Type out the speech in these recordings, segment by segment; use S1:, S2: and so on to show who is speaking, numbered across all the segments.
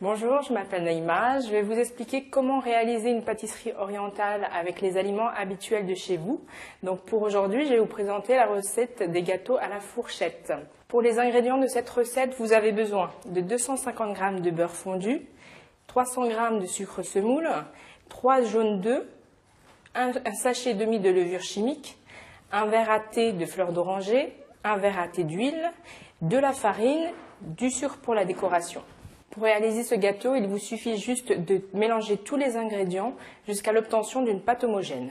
S1: Bonjour, je m'appelle Naïma. Je vais vous expliquer comment réaliser une pâtisserie orientale avec les aliments habituels de chez vous. Donc pour aujourd'hui, je vais vous présenter la recette des gâteaux à la fourchette. Pour les ingrédients de cette recette, vous avez besoin de 250 g de beurre fondu, 300 g de sucre semoule, 3 jaunes d'œufs, un sachet et demi de levure chimique, un verre à thé de fleurs d'oranger, un verre à thé d'huile, de la farine, du sucre pour la décoration. Pour réaliser ce gâteau, il vous suffit juste de mélanger tous les ingrédients jusqu'à l'obtention d'une pâte homogène.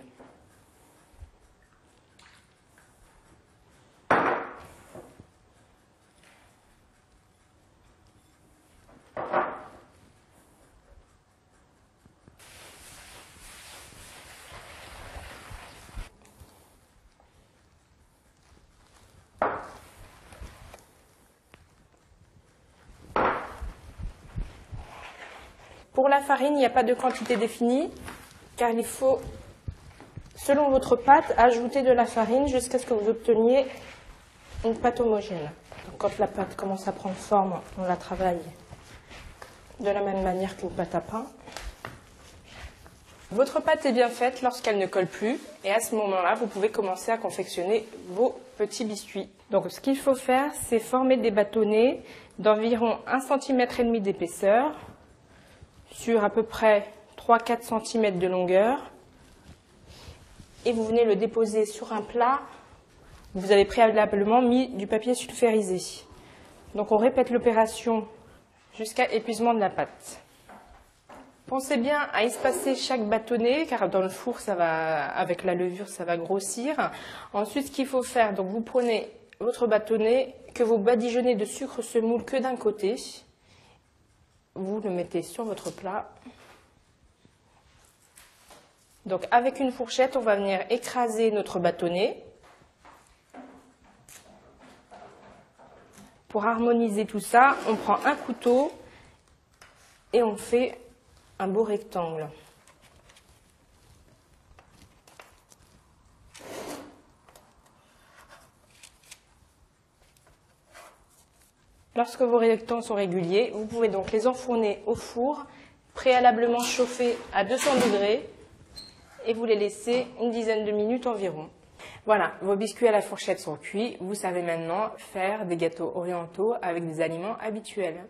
S1: Pour la farine, il n'y a pas de quantité définie, car il faut, selon votre pâte, ajouter de la farine jusqu'à ce que vous obteniez une pâte homogène. Donc, quand la pâte commence à prendre forme, on la travaille de la même manière qu'une pâte à pain. Votre pâte est bien faite lorsqu'elle ne colle plus, et à ce moment-là, vous pouvez commencer à confectionner vos petits biscuits. Donc, ce qu'il faut faire, c'est former des bâtonnets d'environ 1,5 cm d'épaisseur, sur à peu près 3-4 cm de longueur, et vous venez le déposer sur un plat où vous avez préalablement mis du papier sulfurisé. Donc on répète l'opération jusqu'à épuisement de la pâte. Pensez bien à espacer chaque bâtonnet, car dans le four, avec la levure, ça va grossir. Ensuite, ce qu'il faut faire, donc vous prenez votre bâtonnet que vous badigeonnez de sucre semoule que d'un côté. Vous le mettez sur votre plat. Donc avec une fourchette, on va venir écraser notre bâtonnet. Pour harmoniser tout ça, on prend un couteau et on fait un beau rectangle. Lorsque vos rectangles sont réguliers, vous pouvez donc les enfourner au four, préalablement chauffé à 200 degrés, et vous les laissez une dizaine de minutes environ. Voilà, vos biscuits à la fourchette sont cuits. Vous savez maintenant faire des gâteaux orientaux avec des aliments habituels.